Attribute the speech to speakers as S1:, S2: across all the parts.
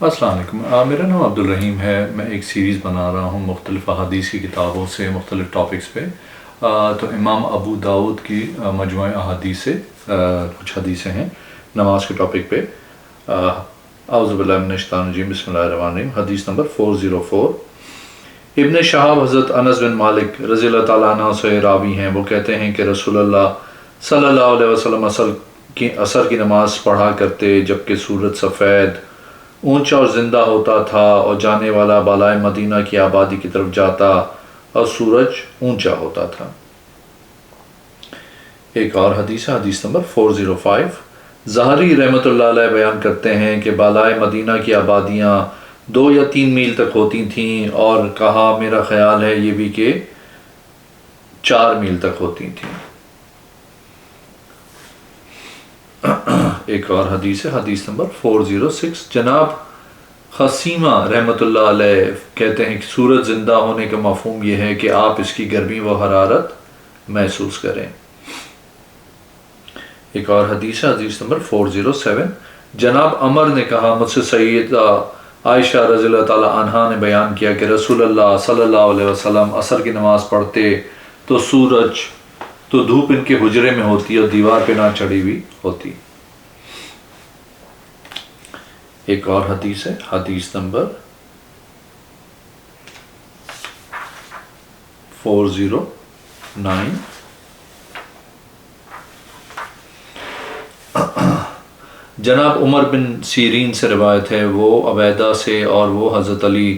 S1: السلام علیکم، میرا نام عبدالرحیم ہے۔ میں ایک سیریز بنا رہا ہوں مختلف احادیث کی کتابوں سے مختلف ٹاپکس پہ۔ تو امام ابو داؤد کی مجموعہ احادیث سے کچھ حدیثیں ہیں نماز کے ٹاپک پہ۔ اعوذ باللہ من الشیطان الرجیم، بسم اللہ الرحمن الرحیم۔ حدیث نمبر 404۔ ابن شہاب حضرت انس بن مالک رضی اللہ تعالیٰ عنہ سے راوی ہیں۔ وہ کہتے ہیں کہ رسول اللہ صلی اللہ علیہ وسلم عصر کی نماز پڑھا کرتے جبکہ سورج سفید، اونچا اور زندہ ہوتا تھا اور جانے والا بالائے مدینہ کی آبادی کی طرف جاتا اور سورج اونچا ہوتا تھا۔ ایک اور حدیث ہے، حدیث نمبر 405۔ زہری رحمۃ اللہ علیہ بیان کرتے ہیں کہ بالائے مدینہ کی آبادیاں 2 یا 3 میل تک ہوتی تھیں، اور کہا میرا خیال ہے یہ بھی کہ 4 میل تک ہوتی تھیں۔ ایک اور حدیث ہے، حدیث نمبر 406۔ جناب خسیمہ رحمۃ اللہ علیہ کہتے ہیں کہ سورج زندہ ہونے کا مفہوم یہ ہے کہ آپ اس کی گرمی و حرارت محسوس کریں۔ ایک اور حدیث ہے، حدیث نمبر 407۔ جناب عمر نے کہا مجھ سے سیدہ عائشہ رضی اللہ تعالیٰ عنہا نے بیان کیا کہ رسول اللہ صلی اللہ علیہ وسلم عصر کی نماز پڑھتے تو دھوپ ان کے حجرے میں ہوتی اور دیوار پہ نہ چڑھی ہوئی ہوتی۔ ایک اور حدیث ہے، حدیث نمبر 409۔ جناب عمر بن سیرین سے روایت ہے، وہ عبیدہ سے اور وہ حضرت علی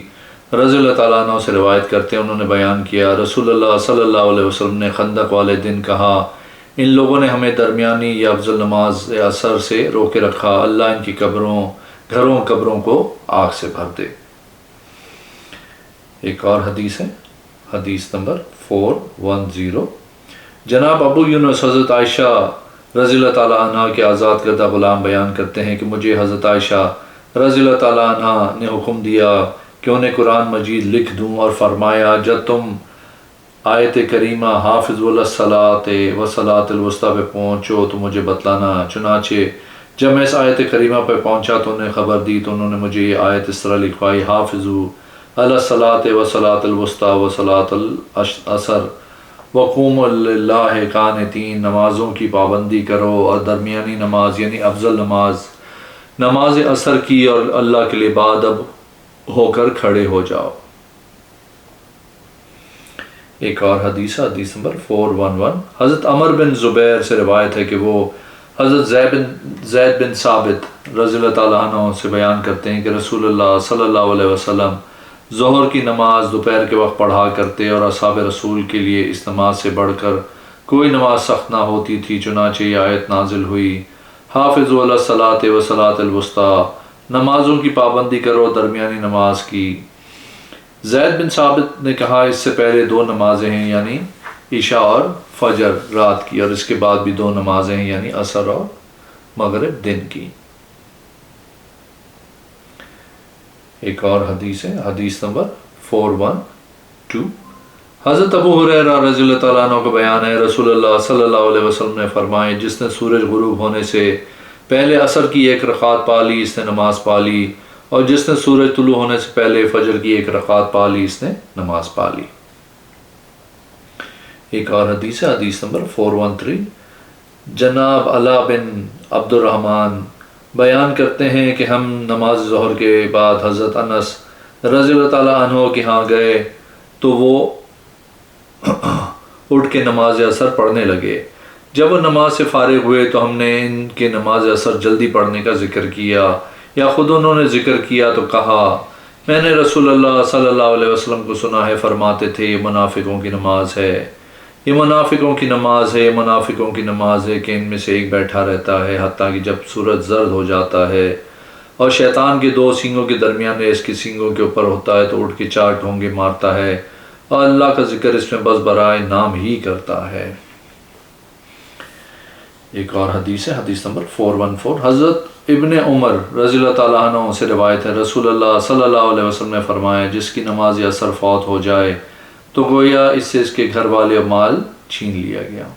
S1: رضی اللہ تعالیٰ عنہ سے روایت کرتے ہیں، انہوں نے بیان کیا رسول اللہ صلی اللہ علیہ وسلم نے خندق والے دن کہا ان لوگوں نے ہمیں درمیانی یا افضل نماز عصر سے روکے رکھا، اللہ ان کی قبروں کو آگ سے بھر دے۔ ایک اور حدیث ہے، حدیث نمبر 410۔ جناب ابو یونس حضرت عائشہ رضی اللہ تعالیٰ عنہ کے آزاد کردہ غلام بیان کرتے ہیں کہ مجھے حضرت عائشہ رضی اللہ تعالیٰ عنہ نے حکم دیا کہ انہیں قرآن مجید لکھ دوں، اور فرمایا جب تم آیت کریمہ حافظوا علی الصلاۃ والصلاۃ الوسطیٰ پہ پہنچو تو مجھے بتلانا۔ چنانچہ جب میں اس آیت کریمہ پہ پہنچا تو انہیں خبر دی، تو انہوں نے مجھے یہ آیت اس طرح لکھوائی، حافظوا علی الصلاۃ والصلاۃ الوسطیٰ وصلاۃ العصر وقوموا للہ قانتین، نمازوں کی پابندی کرو اور درمیانی نماز یعنی افضل نماز عصر کی اور اللہ کے لیے بادب ہو کر کھڑے ہو جاؤ۔ ایک اور حدیث نمبر 411۔ حضرت عمر بن زبیر سے روایت ہے کہ وہ حضرت زید بن ثابت رضی اللہ تعالیٰ عنہ سے بیان کرتے ہیں کہ رسول اللہ صلی اللہ علیہ وسلم ظہر کی نماز دوپہر کے وقت پڑھا کرتے اور اصحاب رسول کے لیے اس نماز سے بڑھ کر کوئی نماز سخت نہ ہوتی تھی، چنانچہ یہ آیت نازل ہوئی، حافظوا علی الصلاۃ والصلاۃ الوسطیٰ، نمازوں کی پابندی کرو درمیانی نماز کی۔ زید بن ثابت نے کہا اس سے پہلے 2 نمازیں ہیں یعنی عشاء اور فجر رات کی، اور اس کے بعد بھی 2 نمازیں ہیں یعنی عصر اور مغرب دن کی۔ ایک اور حدیث ہے، حدیث نمبر 412۔ حضرت ابو ہریرہ رضی اللہ تعالیٰ عنہ کا بیان ہے رسول اللہ صلی اللہ علیہ وسلم نے فرمائے جس نے سورج غروب ہونے سے پہلے عصر کی 1 رکعت پا لی اس نے نماز پا لی، اور جس نے سورج طلوع ہونے سے پہلے فجر کی 1 رکعت پا لی اس نے نماز پا لی۔ ایک اور حدیث ہے، حدیث نمبر 413۔ جناب علا بن عبد الرحمن بیان کرتے ہیں کہ ہم نماز ظہر کے بعد حضرت انس رضی اللہ تعالیٰ عنہ کے ہاں گئے تو وہ اٹھ کے نماز عصر پڑھنے لگے۔ جب وہ نماز سے فارغ ہوئے تو ہم نے ان کے نماز عصر جلدی پڑھنے کا ذکر کیا، یا خود انہوں نے ذکر کیا تو کہا میں نے رسول اللہ صلی اللہ علیہ وسلم کو سنا ہے فرماتے تھے یہ منافقوں کی نماز ہے، یہ منافقوں کی نماز ہے، یہ منافقوں کی نماز ہے کہ ان میں سے ایک بیٹھا رہتا ہے حتیٰ کہ جب سورج زرد ہو جاتا ہے اور شیطان کے 2 سینگوں کے درمیان اس کے سینگوں کے اوپر ہوتا ہے تو اٹھ کے 4 ڈھونگے مارتا ہے اور اللہ کا ذکر اس میں بس برائے نام ہی کرتا ہے۔ ایک اور حدیث ہے، حدیث نمبر 414۔ حضرت ابن عمر رضی اللہ تعالیٰ عنہ سے روایت ہے رسول اللہ صلی اللہ علیہ وسلم نے فرمایا جس کی نماز عصر فوت ہو جائے تو گویا اس سے اس کے گھر والے اور مال چھین لیا گیا۔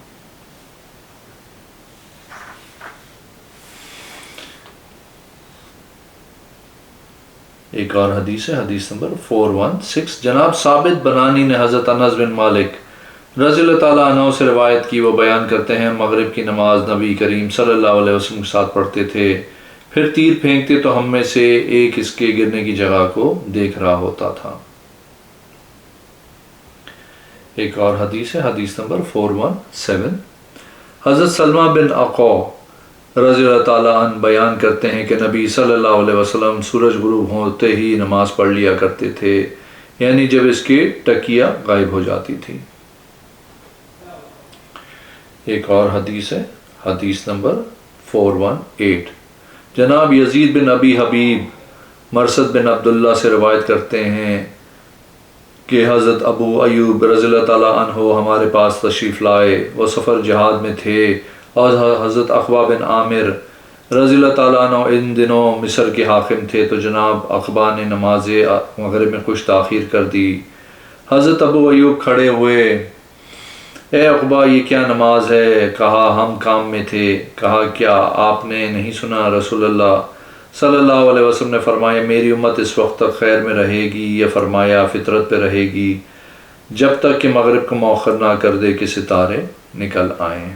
S1: ایک اور حدیث ہے، حدیث نمبر 416، جناب ثابت بنانی نے حضرت انس بن مالک رضی اللہ تعالیٰ عنہ سے روایت کی، وہ بیان کرتے ہیں مغرب کی نماز نبی کریم صلی اللہ علیہ وسلم کے ساتھ پڑھتے تھے، پھر تیر پھینکتے تو ہم میں سے ایک اس کے گرنے کی جگہ کو دیکھ رہا ہوتا تھا۔ ایک اور حدیث ہے، حدیث نمبر 417، حضرت سلمہ بن عقوع رضی اللہ تعالیٰ عنہ بیان کرتے ہیں کہ نبی صلی اللہ علیہ وسلم سورج غروب ہوتے ہی نماز پڑھ لیا کرتے تھے، یعنی جب اس کی ٹکیا غائب ہو جاتی تھی۔ ایک اور حدیث ہے، حدیث نمبر 418، جناب یزید بن ابی حبیب مرثد بن عبداللہ سے روایت کرتے ہیں کہ حضرت ابو ایوب رضی اللہ تعالیٰ عنہ ہمارے پاس تشریف لائے، وہ سفر جہاد میں تھے، اور حضرت عقبہ بن عامر رضی اللہ تعالیٰ عنہ ان دنوں مصر کے حاکم تھے، تو جناب عقبہ نے نماز مغرب میں کچھ تاخیر کر دی۔ حضرت ابو ایوب کھڑے ہوئے، اے عقبہ یہ کیا نماز ہے؟ کہا ہم کام میں تھے۔ کہا کیا آپ نے نہیں سنا رسول اللہ صلی اللہ علیہ وسلم نے فرمایا میری امت اس وقت تک خیر میں رہے گی، یا فرمایا فطرت پہ رہے گی جب تک کہ مغرب کو مؤخر نہ کر دے کہ ستارے نکل آئیں۔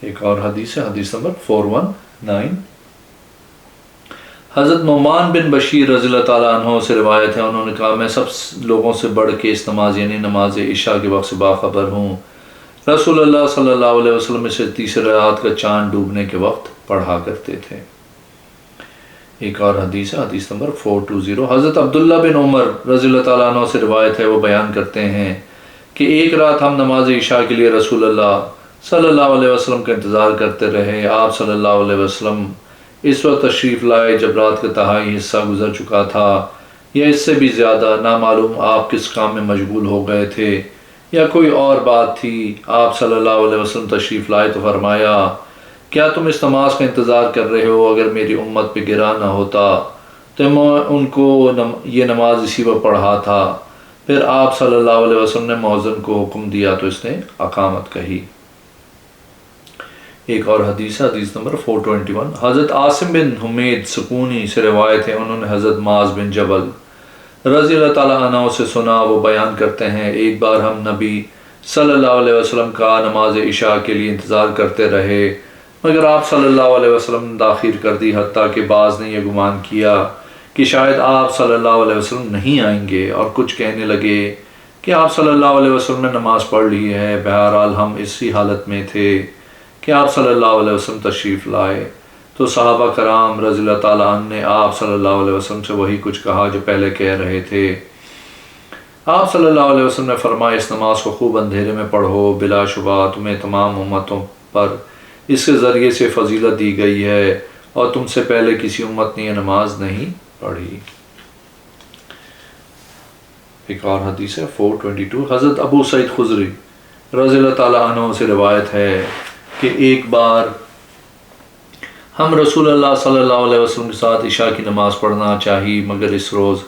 S1: ایک اور حدیث ہے، حدیث نمبر 419، حضرت نعمان بن بشیر رضی اللہ تعالیٰ عنہ سے روایت ہے، انہوں نے کہا میں سب لوگوں سے بڑھ کے اس نماز یعنی نماز عشاء کے وقت سے باخبر ہوں، رسول اللہ صلی اللہ علیہ وسلم سے تیسری رات کا چاند ڈوبنے کے وقت پڑھا کرتے تھے۔ ایک اور حدیث ہے، حدیث نمبر 420، حضرت عبداللہ بن عمر رضی اللہ تعالیٰ عنہ سے روایت ہے، وہ بیان کرتے ہیں کہ ایک رات ہم نماز عشاء کے لیے رسول اللہ صلی اللہ علیہ وسلم کا انتظار کرتے رہے، آپ صلی اللہ علیہ وسلم اس وقت تشریف لائے جب رات کا تہائی حصہ گزر چکا تھا، یا اس سے بھی زیادہ، نامعلوم آپ کس کام میں مشغول ہو گئے تھے یا کوئی اور بات تھی۔ آپ صلی اللہ علیہ وسلم تشریف لائے تو فرمایا کیا تم اس نماز کا انتظار کر رہے ہو؟ اگر میری امت پہ گرا نہ ہوتا تو میں ان کو یہ نماز اسی وقت پڑھا تھا۔ پھر آپ صلی اللہ علیہ وسلم نے مؤذن کو حکم دیا تو اس نے اقامت کہی۔ ایک اور حدیث ہے، حدیث نمبر 421، حضرت عاصم بن حمید سکونی سے روایت ہے، انہوں نے حضرت معاذ بن جبل رضی اللہ تعالیٰ عنہ سے سنا، وہ بیان کرتے ہیں ایک بار ہم نبی صلی اللہ علیہ وسلم کا نماز عشاء کے لیے انتظار کرتے رہے، مگر آپ صلی اللہ علیہ وسلم نے تاخیر کر دی، حتیٰ کہ بعض نے یہ گمان کیا کہ شاید آپ صلی اللہ علیہ وسلم نہیں آئیں گے، اور کچھ کہنے لگے کہ آپ صلی اللہ علیہ وسلم نے نماز پڑھ لی ہے۔ بہرحال ہم اسی حالت میں تھے کہ آپ صلی اللہ علیہ وسلم تشریف لائے، تو صحابہ کرام رضی اللہ تعالیٰ عنہ نے آپ صلی اللہ علیہ وسلم سے وہی کچھ کہا جو پہلے کہہ رہے تھے۔ آپ صلی اللہ علیہ وسلم نے فرمایا اس نماز کو خوب اندھیرے میں پڑھو، بلا شبہ تمہیں تمام امتوں پر اس کے ذریعے سے فضیلت دی گئی ہے، اور تم سے پہلے کسی امت نے یہ نماز نہیں پڑھی۔ ایک اور حدیث ہے 422، حضرت ابو سعید خدری رضی اللہ تعالیٰ عنہ سے روایت ہے کہ ایک بار ہم رسول اللہ صلی اللہ علیہ وسلم کے ساتھ عشاء کی نماز پڑھنا چاہی، مگر اس روز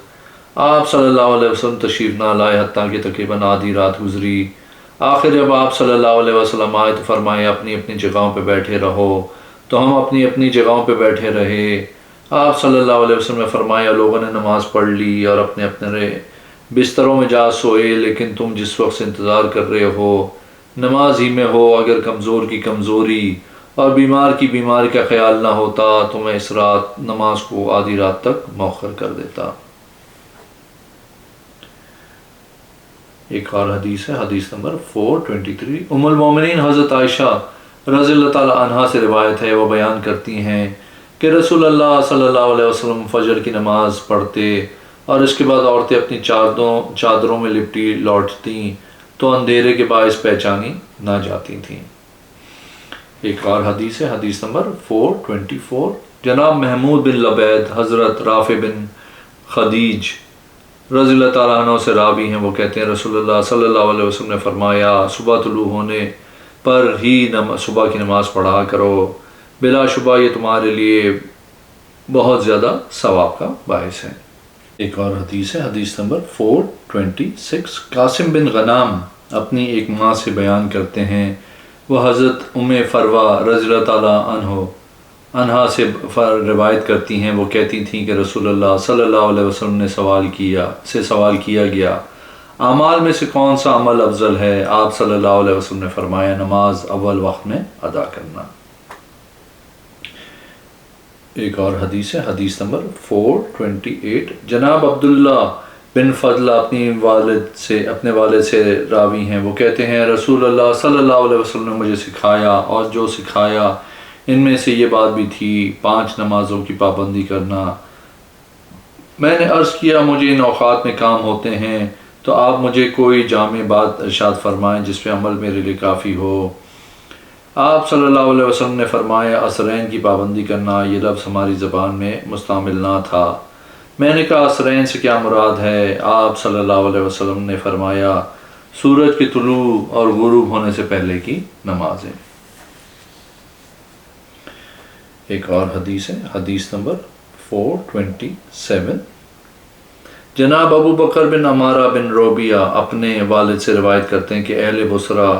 S1: آپ صلی اللہ علیہ وسلم تشریف نہ لائے، حتیٰ کہ تقریباً آدھی رات گزری۔ آخر جب آپ صلی اللہ علیہ وسلم آئے تو فرمایا اپنی اپنی جگہوں پہ بیٹھے رہو، تو ہم اپنی اپنی جگہوں پہ بیٹھے رہے۔ آپ صلی اللہ علیہ وسلم نے فرمایا لوگوں نے نماز پڑھ لی اور اپنے اپنے بستروں میں جا سوئے، لیکن تم جس وقت سے انتظار کر رہے ہو نماز ہی میں ہو، اگر کمزور کی کمزوری اور بیمار کی بیماری کا خیال نہ ہوتا تو میں اس رات نماز کو آدھی رات تک مؤخر کر دیتا۔ ایک اور حدیث ہے، حدیث نمبر 423، ام المومنین حضرت عائشہ رضی اللہ تعالی عنہا سے روایت ہے، وہ بیان کرتی ہیں کہ رسول اللہ صلی اللہ علیہ وسلم فجر کی نماز پڑھتے اور اس کے بعد عورتیں اپنی چادروں میں لپٹی لوٹتیں تو اندھیرے کے باعث پہچانی نہ جاتی تھیں۔ ایک اور حدیث ہے، حدیث نمبر 424، جناب محمود بن لبید حضرت رافع بن خدیج رضی اللہ تعالیٰ عنہ سے راوی ہیں، وہ کہتے ہیں رسول اللہ صلی اللہ علیہ وسلم نے فرمایا صبح طلوع ہونے پر ہی صبح کی نماز پڑھا کرو، بلا شبہ یہ تمہارے لیے بہت زیادہ ثواب کا باعث ہے۔ ایک اور حدیث ہے، حدیث نمبر 426، قاسم بن غنام اپنی ایک ماں سے بیان کرتے ہیں، وہ حضرت ام فروہ رضی اللہ تعالیٰ عنہ انہا سے روایت کرتی ہیں، وہ کہتی تھیں کہ رسول اللہ صلی اللہ علیہ وسلم نے سوال کیا گیا اعمال میں سے کون سا عمل افضل ہے؟ آپ صلی اللہ علیہ وسلم نے فرمایا نماز اول وقت میں ادا کرنا۔ ایک اور حدیث ہے، حدیث نمبر 428، جناب عبداللہ بن فضل اپنے والد سے راوی ہیں، وہ کہتے ہیں رسول اللہ صلی اللہ علیہ وسلم نے مجھے سکھایا، اور جو سکھایا ان میں سے یہ بات بھی تھی 5 نمازوں کی پابندی کرنا۔ میں نے عرض کیا مجھے ان اوقات میں کام ہوتے ہیں، تو آپ مجھے کوئی جامع بات ارشاد فرمائیں جس پہ عمل میرے لیے کافی ہو۔ آپ صلی اللہ علیہ وسلم نے فرمایا عصرین کی پابندی کرنا۔ یہ لفظ ہماری زبان میں مستعمل نہ تھا۔ میں نے کہا عصرین سے کیا مراد ہے؟ آپ صلی اللہ علیہ وسلم نے فرمایا سورج کے طلوع اور غروب ہونے سے پہلے کی نمازیں۔ ایک اور حدیث ہے، حدیث نمبر 427، جناب ابو بکر بن عمارہ بن روبیہ اپنے والد سے روایت کرتے ہیں کہ اہل بصرہ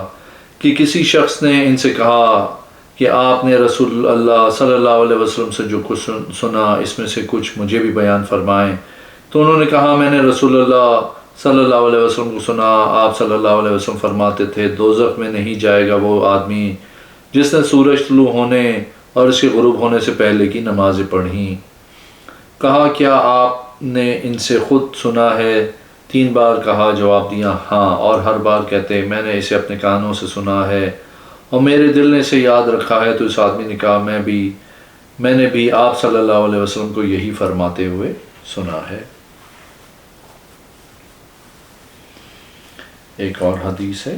S1: کہ کسی شخص نے ان سے کہا کہ آپ نے رسول اللہ صلی اللہ علیہ وسلم سے جو کچھ سنا اس میں سے کچھ مجھے بھی بیان فرمائیں۔ تو انہوں نے کہا میں نے رسول اللہ صلی اللہ علیہ وسلم کو سنا، آپ صلی اللہ علیہ وسلم فرماتے تھے دوزخ میں نہیں جائے گا وہ آدمی جس نے سورج طلوع ہونے اور اس کے غروب ہونے سے پہلے کی نمازیں پڑھیں۔ کہا کیا آپ نے ان سے خود سنا ہے؟ 3 بار کہا، جواب دیا ہاں، اور ہر بار کہتے میں نے اسے اپنے کانوں سے سنا ہے اور میرے دل نے اسے یاد رکھا ہے۔ تو اس آدمی نے کہا میں نے بھی آپ صلی اللہ علیہ وسلم کو یہی فرماتے ہوئے سنا ہے۔ ایک اور حدیث ہے،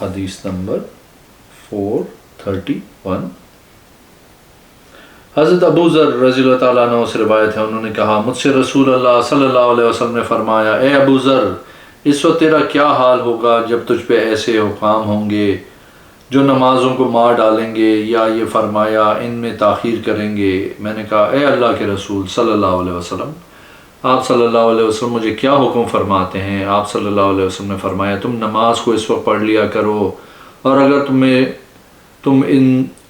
S1: حدیث نمبر 431، حضرت ابو ذر رضی اللہ تعالیٰ عنہ سے روایت ہے، انہوں نے کہا مجھ سے رسول اللہ صلی اللہ علیہ وسلم نے فرمایا اے ابو ذر اس وقت تیرا کیا حال ہوگا جب تجھ پہ ایسے حکام ہوں گے جو نمازوں کو مار ڈالیں گے یا یہ فرمایا ان میں تاخیر کریں گے۔ میں نے کہا اے اللہ کے رسول صلی اللہ علیہ وسلم آپ صلی اللہ علیہ وسلم مجھے کیا حکم فرماتے ہیں؟ آپ صلی اللہ علیہ وسلم نے فرمایا تم نماز کو اس وقت پڑھ لیا کرو، اور اگر تم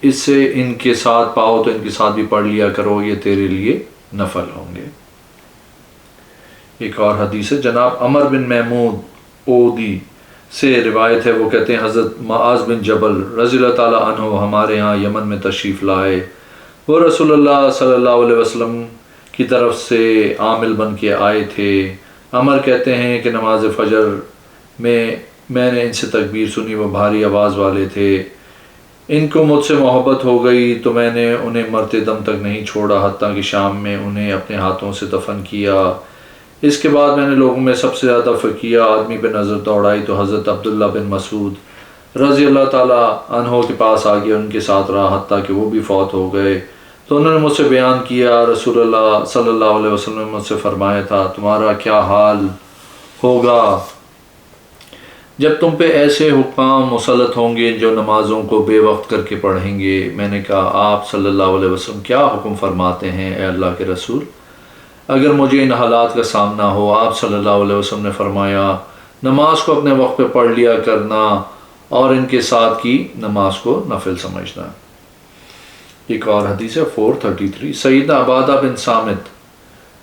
S1: اس سے ان کے ساتھ پاؤ تو ان کے ساتھ بھی پڑھ لیا کرو، یہ تیرے لیے نفل ہوں گے۔ ایک اور حدیث ہے، جناب عمر بن محمود اودی سے روایت ہے، وہ کہتے ہیں حضرت معاذ بن جبل رضی اللہ تعالیٰ عنہ ہمارے ہاں یمن میں تشریف لائے، وہ رسول اللہ صلی اللہ علیہ وسلم کی طرف سے عامل بن کے آئے تھے۔ عمر کہتے ہیں کہ نماز فجر میں نے ان سے تکبیر سنی، وہ بھاری آواز والے تھے، ان کو مجھ سے محبت ہو گئی تو میں نے انہیں مرتے دم تک نہیں چھوڑا حتیٰ کہ شام میں انہیں اپنے ہاتھوں سے دفن کیا۔ اس کے بعد میں نے لوگوں میں سب سے زیادہ فقیہ آدمی پہ نظر دوڑائی تو حضرت عبداللہ بن مسعود رضی اللہ تعالیٰ عنہ کے پاس آ گیا، ان کے ساتھ رہا حتیٰ کہ وہ بھی فوت ہو گئے۔ تو انہوں نے مجھ سے بیان کیا رسول اللہ صلی اللہ علیہ وسلم نے مجھ سے فرمایا تھا تمہارا کیا حال ہوگا جب تم پہ ایسے حکام مسلط ہوں گے جو نمازوں کو بے وقت کر کے پڑھیں گے۔ میں نے کہا آپ صلی اللہ علیہ وسلم کیا حکم فرماتے ہیں اے اللہ کے رسول؟ اگر مجھے ان حالات کا سامنا ہو؟ آپ صلی اللہ علیہ وسلم نے فرمایا نماز کو اپنے وقت پہ پڑھ لیا کرنا اور ان کے ساتھ کی نماز کو نفل سمجھنا۔ ایک اور حدیث ہے 433، سیدنا عبادہ بن صامت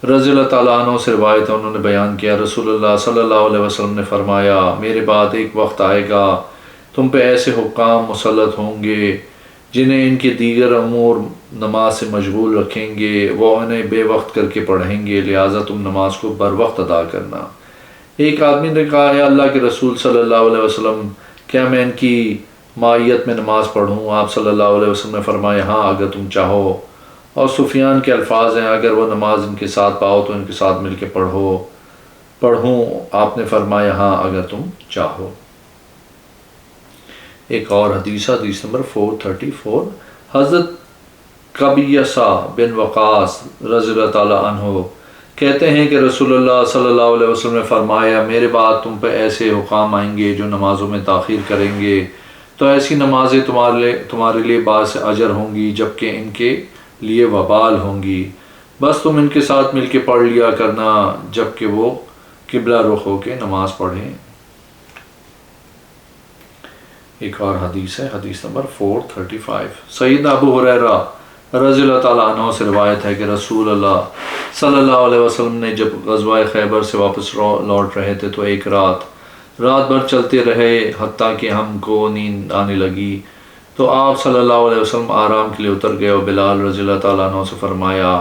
S1: رضی اللہ تعالیٰ عنہ سے روایت ہے، انہوں نے بیان کیا رسول اللہ صلی اللہ علیہ وسلم نے فرمایا میرے بعد ایک وقت آئے گا تم پہ ایسے حکام مسلط ہوں گے جنہیں ان کے دیگر امور نماز سے مشغول رکھیں گے، وہ انہیں بے وقت کر کے پڑھیں گے، لہٰذا تم نماز کو بر وقت ادا کرنا۔ ایک آدمی نے کہا اے اللہ کے رسول صلی اللہ علیہ وسلم کیا میں ان کی معیت میں نماز پڑھوں؟ آپ صلی اللہ علیہ وسلم نے فرمایا ہاں اگر تم چاہو، اور سفیان کے الفاظ ہیں اگر وہ نماز ان کے ساتھ پاؤ تو ان کے ساتھ مل کے پڑھوں۔ آپ نے فرمایا ہاں اگر تم چاہو۔ ایک اور حدیث نمبر 434، حضرت قبیصہ بن وقاص رضی اللہ تعالیٰ عنہ کہتے ہیں کہ رسول اللہ صلی اللہ علیہ وسلم نے فرمایا میرے بعد تم پہ ایسے حکام آئیں گے جو نمازوں میں تاخیر کریں گے، تو ایسی نمازیں تمہارے لیے باعث اجر ہوں گی جبکہ ان کے لیے وبال ہوں گی، بس تم ان کے ساتھ مل کے پڑھ لیا کرنا جبکہ وہ قبلہ رخ ہو کے نماز پڑھیں۔ ایک اور حدیث ہے، حدیث نمبر 435۔ سیدنا ابو ہریرہ رضی اللہ تعالیٰ عنہ سے روایت ہے کہ رسول اللہ صلی اللہ علیہ وسلم نے جب غزوہ خیبر سے واپس لوٹ رہے تھے تو ایک رات بھر چلتے رہے حتیٰ کہ ہم کو نیند آنے لگی، تو آپ صلی اللہ علیہ وسلم آرام کے لیے اتر گئے اور بلال رضی اللہ تعالیٰ عنہ سے فرمایا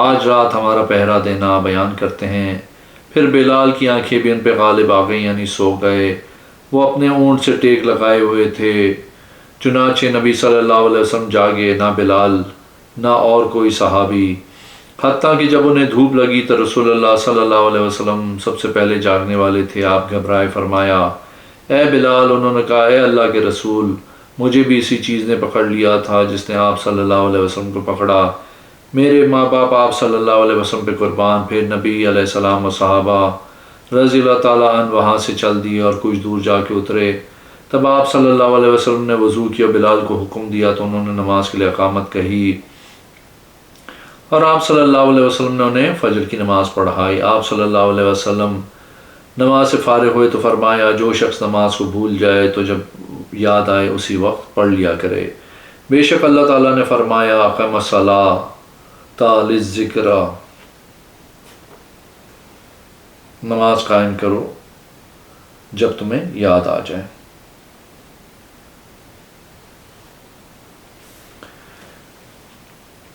S1: آج رات ہمارا پہرا دینا بیان کرتے ہیں۔ پھر بلال کی آنکھیں بھی ان پہ غالب آ گئیں، یعنی سو گئے۔ وہ اپنے اونٹ سے ٹیک لگائے ہوئے تھے، چنانچہ نبی صلی اللہ علیہ وسلم جاگے، نہ بلال نہ اور کوئی صحابی، حتیٰ کہ جب انہیں دھوپ لگی تو رسول اللہ صلی اللہ علیہ وسلم سب سے پہلے جاگنے والے تھے۔ آپ گھبرائے، فرمایا اے بلال۔ انہوں نے کہا اے اللہ کے رسول، مجھے بھی اسی چیز نے پکڑ لیا تھا جس نے آپ صلی اللہ علیہ وسلم کو پکڑا، میرے ماں باپ آپ صلی اللہ علیہ وسلم پہ قربان۔ پھر نبی علیہ السلام و صحابہ رضی اللہ تعالیٰ عنہ وہاں سے چل دیے اور کچھ دور جا کے اترے۔ تب آپ صلی اللہ علیہ وسلم نے وضو کیا، بلال کو حکم دیا تو انہوں نے نماز کے لیے اقامت کہی اور آپ صلی اللہ علیہ وسلم نے انہیں فجر کی نماز پڑھائی۔ آپ صلی اللہ علیہ وسلم نماز سے فارغ ہوئے تو فرمایا جو شخص نماز کو بھول جائے تو جب یاد آئے اسی وقت پڑھ لیا کرے، بے شک اللہ تعالیٰ نے فرمایا اقم الصلاۃ للذکر، نماز قائم کرو جب تمہیں یاد آ جائے۔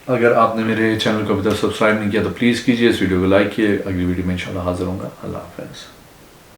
S1: اگر آپ نے میرے چینل کو ابھی تک سبسکرائب نہیں کیا تو پلیز کیجئے، اس ویڈیو کو لائک کیے۔ اگلی ویڈیو میں انشاءاللہ حاضر ہوں گا۔ اللہ حافظ۔